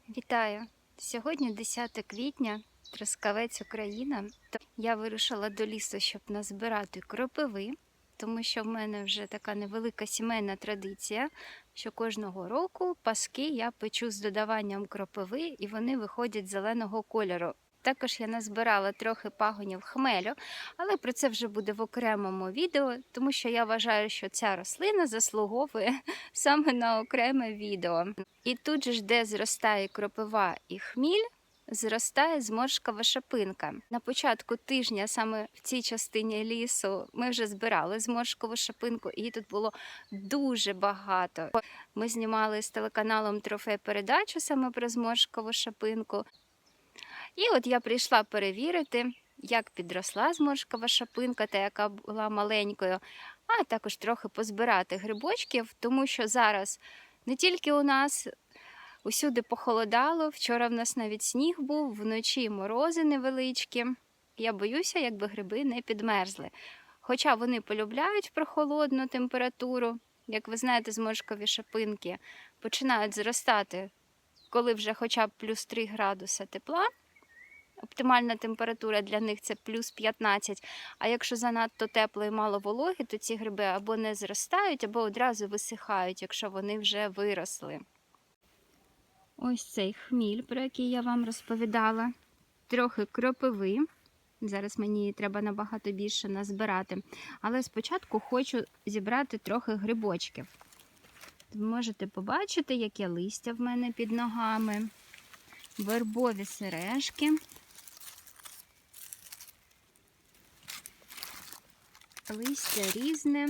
Вітаю! Сьогодні 10 квітня, Трускавець, Україна. Я вирушила до лісу, щоб назбирати кропиви, тому що в мене вже така невелика сімейна традиція, що кожного року паски я печу з додаванням кропиви і вони виходять зеленого кольору. Також я назбирала трохи пагонів хмелю, але про це вже буде в окремому відео, тому що я вважаю, що ця рослина заслуговує саме на окреме відео. І тут же, де зростає кропива і хміль, зростає зморшкова шипинка. На початку тижня саме в цій частині лісу ми вже збирали зморшкову шипинку, і її тут було дуже багато. Ми знімали з телеканалом Трофей передачу саме про зморшкову шипинку. І от я прийшла перевірити, як підросла зморшкова шипинка, та яка була маленькою, а також трохи позбирати грибочків, тому що зараз не тільки у нас усюди похолодало, вчора в нас навіть сніг був, вночі морози невеличкі. Я боюся, якби гриби не підмерзли. Хоча вони полюбляють прохолодну температуру, як ви знаєте, зморшкові шипинки починають зростати, коли вже хоча б плюс 3 градуси тепла. Оптимальна температура для них це плюс 15, а якщо занадто тепло і мало вологи, то ці гриби або не зростають, або одразу висихають, якщо вони вже виросли. Ось цей хміль, про який я вам розповідала, трохи кропиви. Зараз мені треба набагато більше назбирати. Але спочатку хочу зібрати трохи грибочків. Ви можете побачити, яке листя в мене під ногами. Вербові сережки. Листя різне.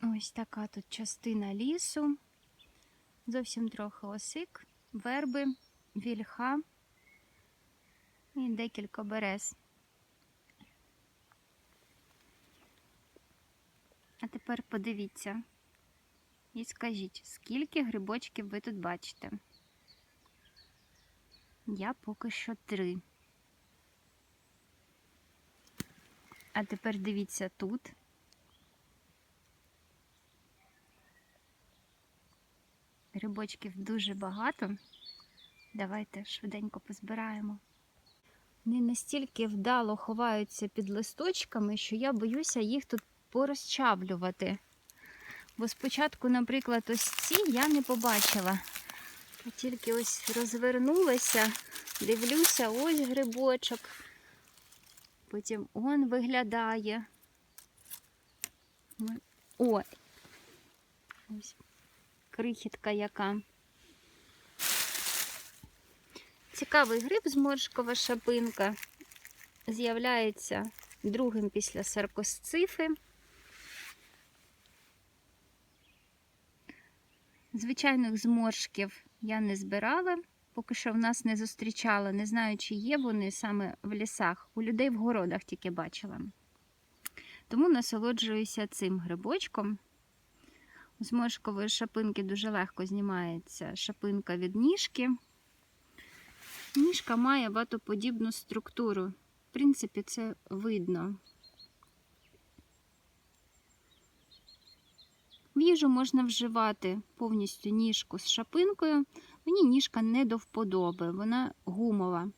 Ось така тут частина лісу. Зовсім трохи осик, верби, вільха і декілька берез. А тепер подивіться і скажіть, скільки грибочків ви тут бачите? Я поки що 3. А тепер дивіться тут. Грибочків дуже багато. Давайте швиденько позбираємо. Вони настільки вдало ховаються під листочками, що я боюся їх тут порозчавлювати. Бо спочатку, наприклад, ось ці я не побачила. А тільки ось розвернулася, дивлюся, ось грибочок. Потім он виглядає. Ой! Ось крихітка яка. Цікавий гриб, зморшкова шипинка. З'являється другим після саркосцифи. Звичайних зморшків я не збирала, поки що в нас не зустрічала, не знаю, чи є вони саме в лісах. У людей в городах тільки бачила. Тому насолоджуюся цим грибочком. У зморшкової шипинки дуже легко знімається шипинка від ніжки. Ніжка має ватоподібну структуру. В принципі, це видно. В їжу можна вживати повністю ніжку з шипинкою. Мені ніжка не до вподоби, вона гумова.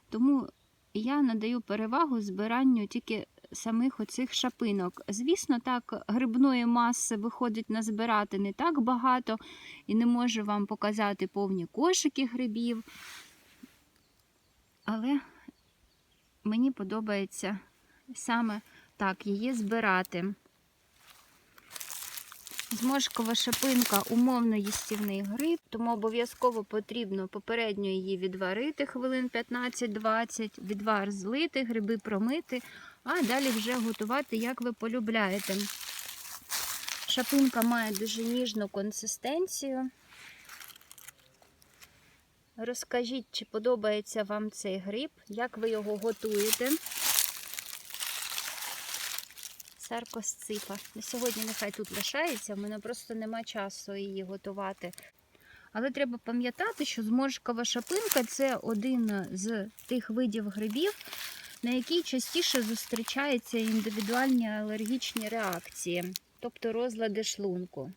Тому я надаю перевагу збиранню тільки самих оцих шипинок. Звісно, так, грибної маси виходить назбирати не так багато, і не можу вам показати повні кошики грибів. Але мені подобається саме так її збирати. Зморшкова шипинка – умовно їстівний гриб, тому обов'язково потрібно попередньо її відварити хвилин 15-20, відвар злити, гриби промити, а далі вже готувати, як ви полюбляєте. Шипинка має дуже ніжну консистенцію. Розкажіть, чи подобається вам цей гриб, як ви його готуєте. Саркосцифа. На сьогодні нехай тут лишається, в мене просто нема часу її готувати. Але треба пам'ятати, що зморшкова шипинка – це один з тих видів грибів, на якій частіше зустрічаються індивідуальні алергічні реакції. тобто розлади шлунку.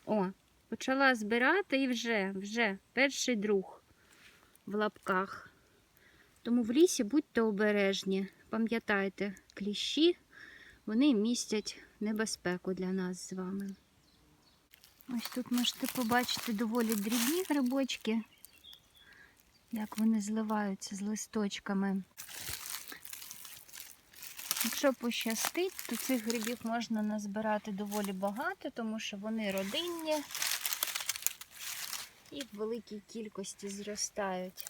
О, почала збирати і вже перший друг в лапках. Тому в лісі будьте обережні. Пам'ятайте, кліщі, вони містять небезпеку для нас з вами. Ось тут можете побачити доволі дрібні грибочки, як вони зливаються з листочками. Якщо пощастить, то цих грибів можна назбирати доволі багато, тому що вони родинні і в великій кількості зростають.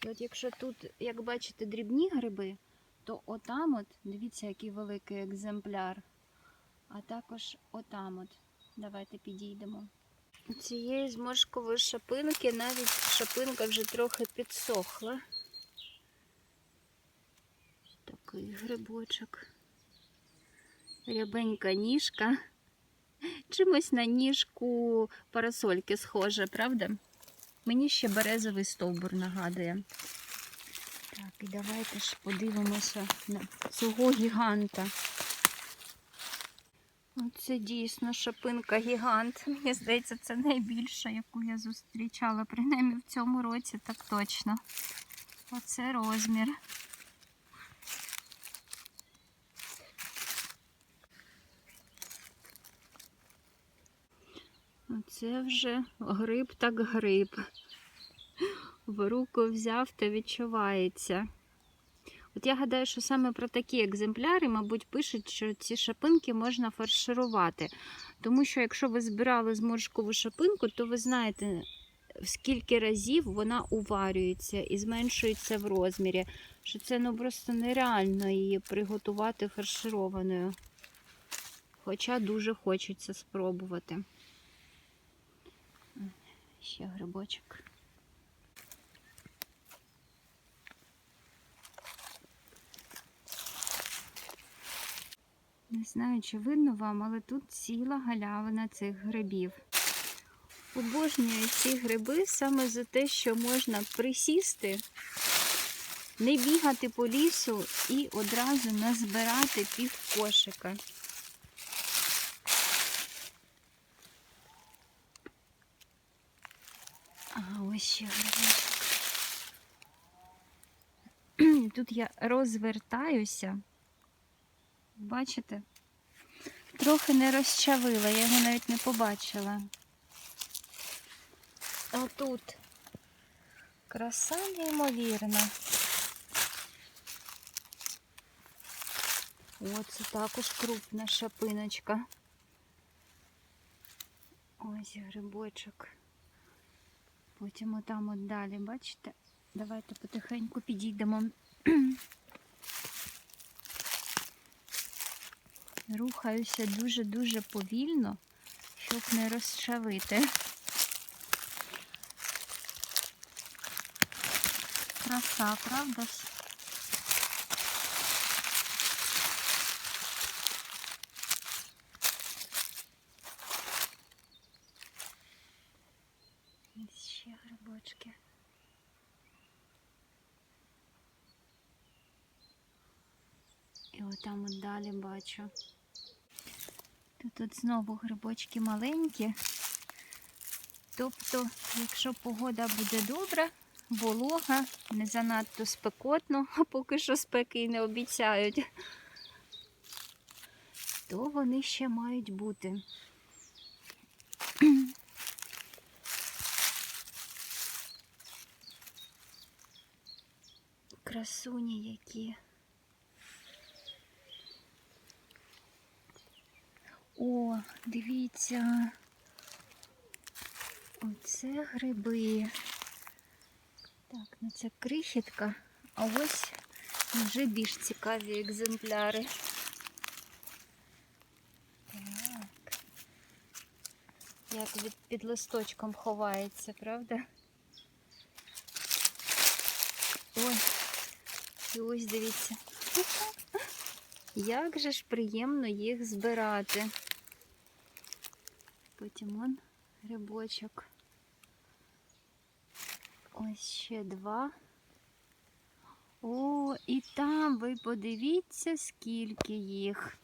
І от якщо тут, як бачите, дрібні гриби, то отам от, дивіться, який великий екземпляр. А також отам от. Давайте підійдемо. У цієї зморшкової шапинки навіть шапинка вже трохи підсохла. Такий грибочок. Рябенька ніжка. Чимось на ніжку парасольки схоже, правда? Мені ще березовий стовбур нагадує. Так, і давайте ж подивимося на цього гіганта. Оце дійсно шапинка гігант. Мені здається, це найбільша, яку я зустрічала. Принаймні в цьому році так точно. Оце розмір. Оце вже гриб так гриб. В руку взяв та відчувається. От я гадаю, що саме про такі екземпляри, мабуть, пишуть, що ці шапинки можна фарширувати. Тому що якщо ви збирали зморшкову шапинку, то ви знаєте, в скільки разів вона уварюється і зменшується в розмірі. Що це просто нереально її приготувати фаршированою. Хоча дуже хочеться спробувати. Ще грибочок. Не знаю, чи видно вам, але тут ціла галявина цих грибів. Обожнюю ці гриби саме за те, що можна присісти, не бігати по лісу і одразу назбирати пів кошика. А ось ще грибочок. Тут я розвертаюся. Бачите? Трохи не розчавила, я його навіть не побачила. А тут краса неймовірна. О, це також крупна шапиночка. Ось грибочок. Потім отам от далі, бачите? Давайте потихеньку підійдемо. Рухаюся дуже-дуже повільно, щоб не розчавити. Краса, правда ж? Ось ще грибочки. І отам от далі бачу. Тут знову грибочки маленькі. Тобто, якщо погода буде добра, волога, не занадто спекотно, а поки що спеки й не обіцяють, то вони ще мають бути. Красуні які. О, дивіться, оце гриби. Так, ну це крихітка, а ось вже більш цікаві екземпляри. Так. Як під листочком ховається, правда? Ой, і ось дивіться. Як же ж приємно їх збирати. Потім он грибочок. Ось ще два. О, і там ви подивіться, скільки їх.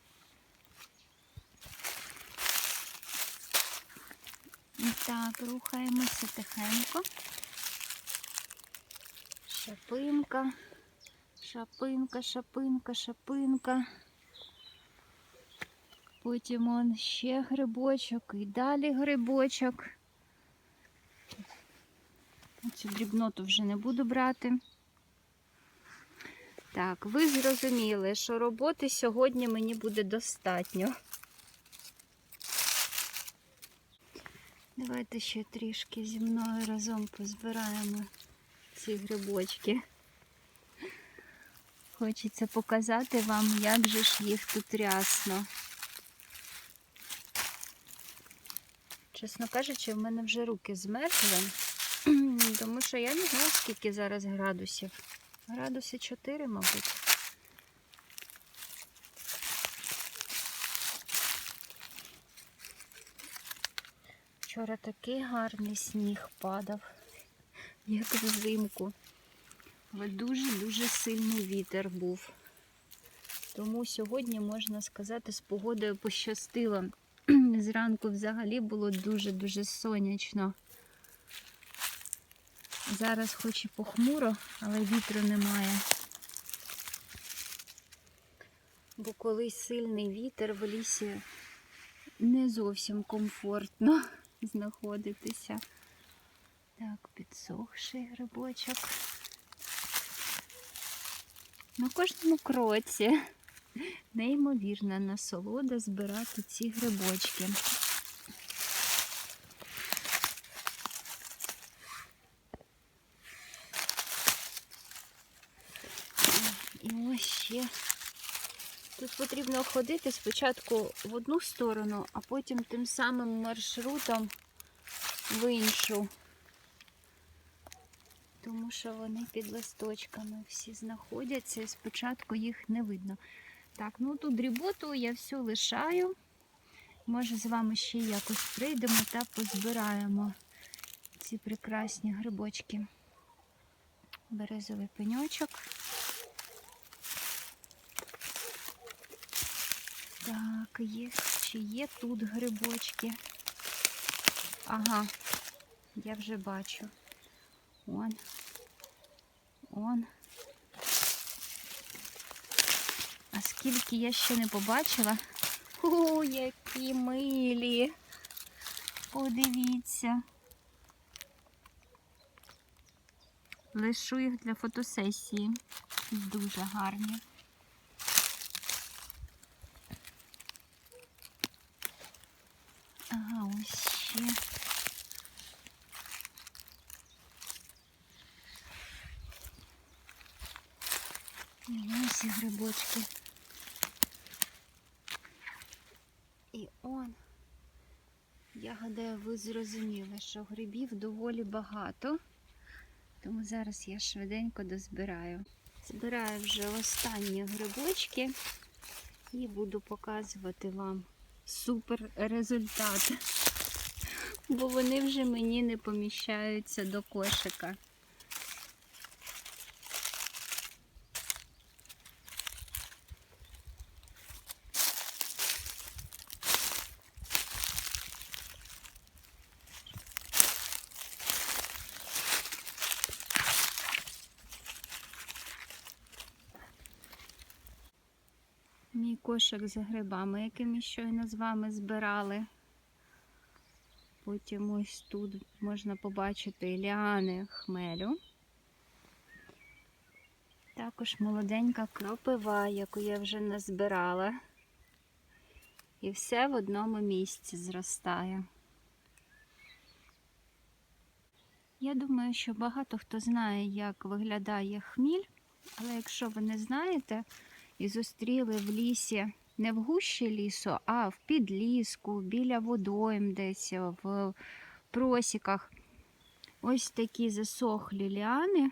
Так, рухаємося тихенько. Шапинка, шапинка, шапинка, шапинка. Потім он ще грибочок і далі грибочок. Цю дрібноту вже не буду брати. Так, ви зрозуміли, що роботи сьогодні мені буде достатньо. Давайте ще трішки зі мною разом позбираємо ці грибочки. Хочеться показати вам, як же ж їх тут рясно. Чесно кажучи, в мене вже руки змерзли, тому що я не знаю, скільки зараз градусів. Градуси 4, мабуть. Вчора такий гарний сніг падав, як взимку. Але дуже-дуже сильний вітер був. Тому сьогодні, можна сказати, з погодою пощастило. Зранку взагалі було дуже-дуже сонячно. Зараз хоч і похмуро, але вітру немає. Бо коли сильний вітер в лісі, не зовсім комфортно знаходитися. Так, підсохший грибочок. На кожному кроці неймовірна насолода збирати ці грибочки. І ось ще. Тут потрібно ходити спочатку в одну сторону, а потім тим самим маршрутом в іншу. Тому що вони під листочками всі знаходяться і спочатку їх не видно. Так, ну ту дріботу я всю лишаю. Може з вами ще якось прийдемо та позбираємо ці прекрасні грибочки. Березовий пеньочок. Так, чи є тут грибочки? Ага, я вже бачу. Он. А скільки я ще не побачила. О, які милі! Подивіться. Лишу їх для фотосесії. Дуже гарні. Ага, ось ще. І ось і грибочки. І он. Я гадаю, ви зрозуміли, що грибів доволі багато. Тому зараз я швиденько дозбираю. Збираю вже останні грибочки і буду показувати вам супер результат. Бо вони вже мені не поміщаються до кошика. Мій кошик з грибами, який ми щойно з вами збирали. Потім ось тут можна побачити ліани хмелю. Також молоденька кропива, яку я вже назбирала. І все в одному місці зростає. Я думаю, що багато хто знає, як виглядає хміль, але якщо ви не знаєте і зустріли в лісі, не в гущі лісу, а в підліску, біля водойм десь, в просіках, ось такі засохлі ліани,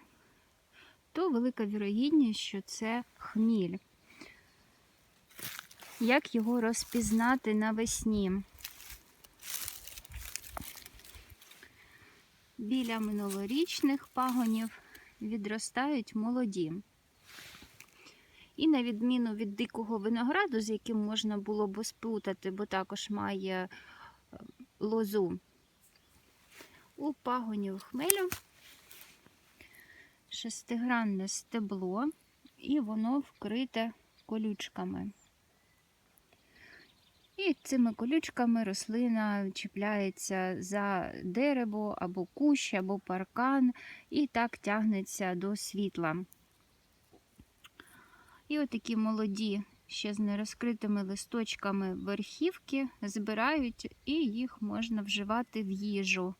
то велика вірогідність, що це хміль. Як його розпізнати навесні? Біля минулорічних пагонів відростають молоді. І на відміну від дикого винограду, з яким можна було б сплутати, бо також має лозу, У пагонів хмелю шестигранне стебло, і воно вкрите колючками. І цими колючками рослина чіпляється за дерево, або кущ, або паркан, і так тягнеться до світла. І отакі молоді, ще з нерозкритими листочками верхівки збирають, і їх можна вживати в їжу.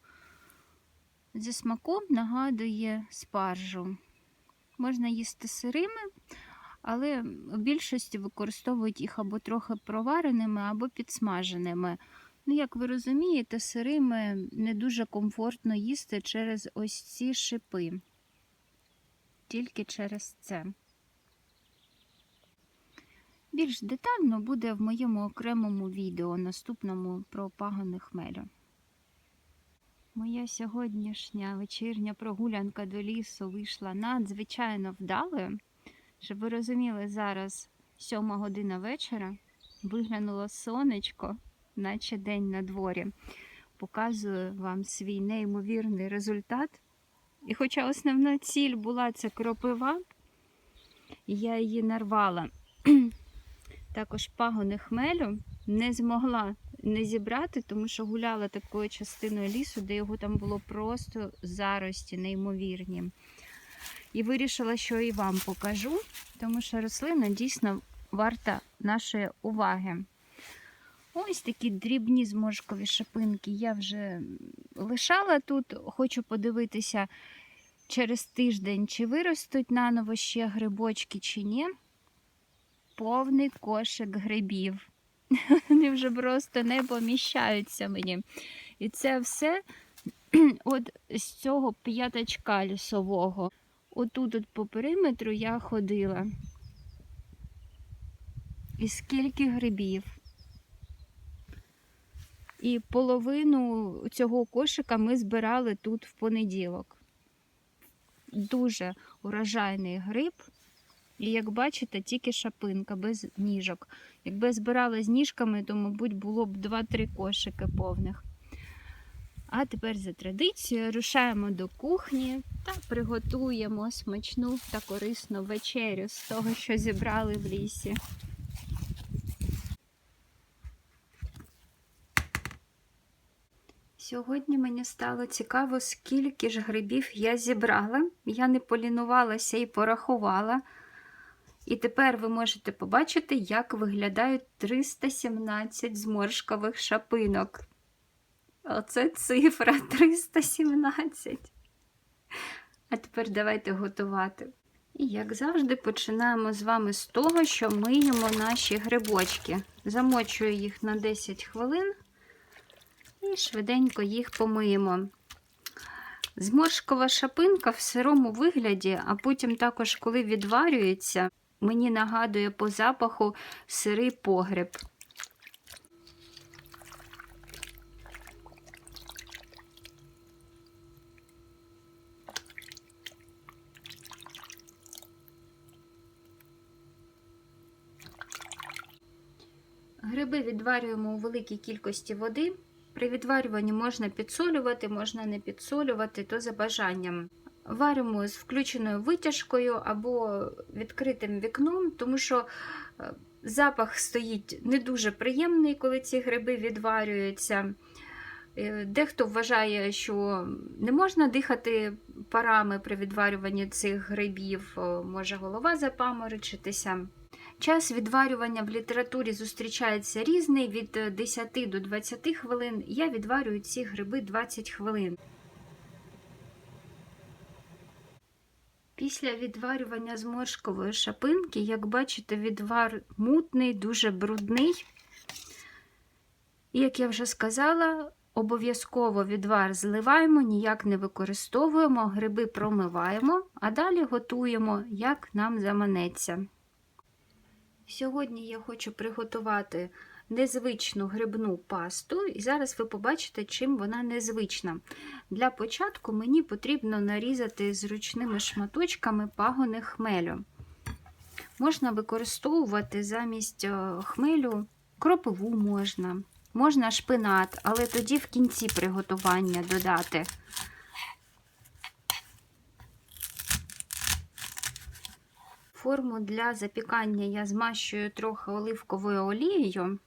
Зі смаком нагадує спаржу. Можна їсти сирими, але в більшості використовують їх або трохи провареними, або підсмаженими. Ну, як ви розумієте, сирими не дуже комфортно їсти через ось ці шипи. Тільки через це. Більш детально буде в моєму окремому відео, наступному про пагони хмелю. Моя сьогоднішня вечірня прогулянка до лісу вийшла надзвичайно вдалою. Щоб ви розуміли, зараз 7 година вечора, виглянуло сонечко, наче день на дворі. Показую вам свій неймовірний результат. І хоча основна ціль була це кропива, я її нарвала. Також пагони хмелю не змогла не зібрати, тому що гуляла такою частиною лісу, де його там було просто зарості неймовірні. І вирішила, що і вам покажу, тому що рослина дійсно варта нашої уваги. Ось такі дрібні зморшкові шипинки я вже лишала тут. Хочу подивитися через тиждень, чи виростуть наново ще грибочки, чи ні. Повний кошик грибів. Вони вже просто не поміщаються мені. І це все от з цього п'ятачка лісового. Отут по периметру я ходила. І скільки грибів. І половину цього кошика ми збирали тут в понеділок. Дуже урожайний гриб. І, як бачите, тільки шапинка, без ніжок. Якби збирали з ніжками, то, мабуть, було б 2-3 кошики повних. А тепер за традицією рушаємо до кухні та приготуємо смачну та корисну вечерю з того, що зібрали в лісі. Сьогодні мені стало цікаво, скільки ж грибів я зібрала. Я не полінувалася і порахувала. І тепер ви можете побачити, як виглядають 317 зморшкових шапинок. Оце цифра 317. А тепер давайте готувати. І, як завжди, починаємо з вами з того, що миємо наші грибочки. Замочую їх на 10 хвилин і швиденько їх помиємо. Зморшкова шапинка в сирому вигляді, а потім також, коли відварюється, мені нагадує по запаху сирий погреб. Гриби відварюємо у великій кількості води. При відварюванні можна підсолювати, можна не підсолювати, то за бажанням. Варимо з включеною витяжкою або відкритим вікном, тому що запах стоїть не дуже приємний, коли ці гриби відварюються. Дехто вважає, що не можна дихати парами при відварюванні цих грибів, може голова запаморочитися. Час відварювання в літературі зустрічається різний, від 10 до 20 хвилин. Я відварюю ці гриби 20 хвилин. Після відварювання зморшкової шапинки, як бачите, відвар мутний, дуже брудний. І, як я вже сказала, обов'язково відвар зливаємо, ніяк не використовуємо, гриби промиваємо, а далі готуємо, як нам заманеться. Сьогодні я хочу приготувати незвичну грибну пасту, і зараз ви побачите, чим вона незвична. Для початку мені потрібно нарізати зручними шматочками пагони хмелю. Можна використовувати замість хмелю кропиву можна, Можна шпинат, але тоді в кінці приготування додати. Форму для запікання я змащую трохи оливковою олією.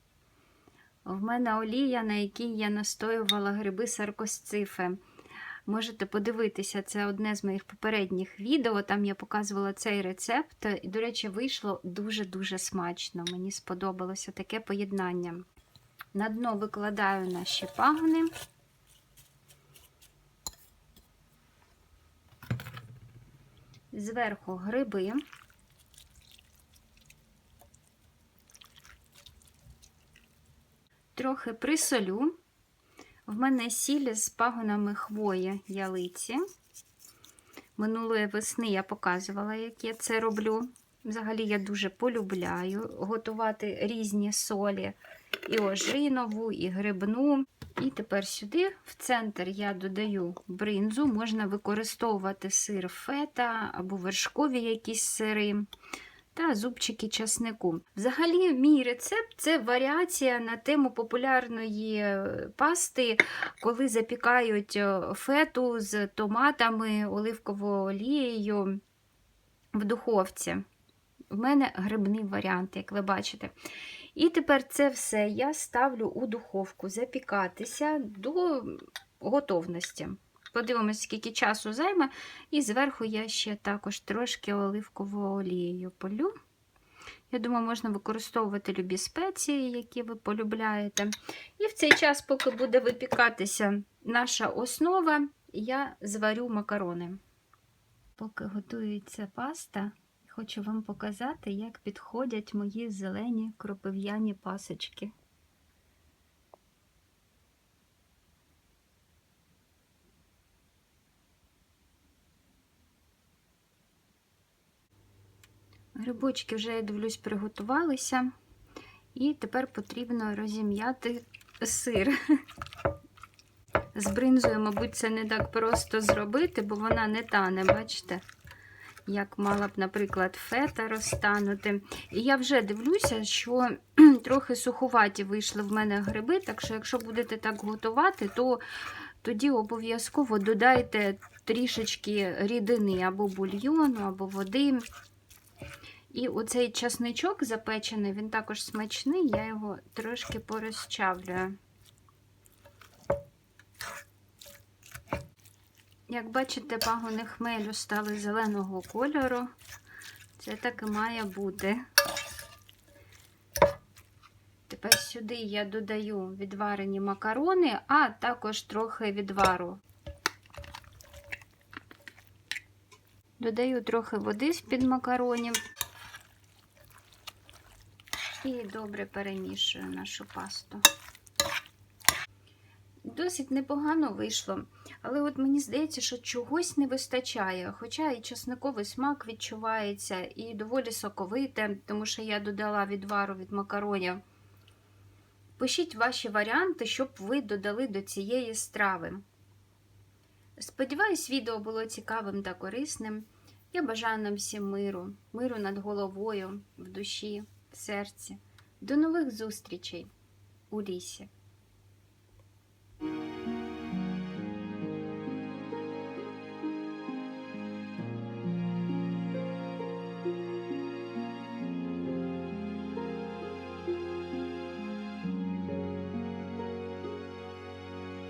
В мене олія, на якій я настоювала гриби саркосцифи. Можете подивитися, це одне з моїх попередніх відео, там я показувала цей рецепт. І, до речі, вийшло дуже-дуже смачно. Мені сподобалося таке поєднання. На дно викладаю наші пагони. Зверху гриби. Трохи присолю. В мене сіль з пагонами хвої ялиці. Минулої весни я показувала, як я це роблю. Взагалі я дуже полюбляю готувати різні солі. І ожинову, і грибну. І тепер сюди, в центр, я додаю бринзу. Можна використовувати сир фета або вершкові якісь сири. Та зубчики часнику. Взагалі, мій рецепт – це варіація на тему популярної пасти, коли запікають фету з томатами, оливковою олією в духовці. У мене грибний варіант, як ви бачите. І тепер це все я ставлю у духовку запікатися до готовності. Подивимось, скільки часу займе. І зверху я ще також трошки оливковою олією полю. Я думаю, можна використовувати любі спеції, які ви полюбляєте. І в цей час, поки буде випікатися наша основа, я зварю макарони. Поки готується паста, хочу вам показати, як підходять мої зелені кропив'яні пасочки. Грибочки вже, я дивлюсь, приготувалися. І тепер потрібно розім'яти сир. З бринзою, мабуть, це не так просто зробити, бо вона не тане, бачите? Як мала б, наприклад, фета розтанути. І я вже дивлюся, що трохи суховаті вийшли в мене гриби, так що якщо будете так готувати, то тоді обов'язково додайте трішечки рідини або бульйону, або води. І оцей часничок запечений, він також смачний, я його трошки порозчавлюю. Як бачите, пагони хмелю стали зеленого кольору. Це так і має бути. Тепер сюди я додаю відварені макарони, а також трохи відвару. Додаю трохи води з-під макаронів. І добре перемішую нашу пасту. Досить непогано вийшло, але от мені здається, що чогось не вистачає. Хоча і чесниковий смак відчувається, і доволі соковите, тому що я додала відвару від макаронів. Пишіть ваші варіанти, щоб ви додали до цієї страви. Сподіваюсь, відео було цікавим та корисним. Я бажаю нам всім миру, миру над головою, в душі, в серці. До нових зустрічей у лісі.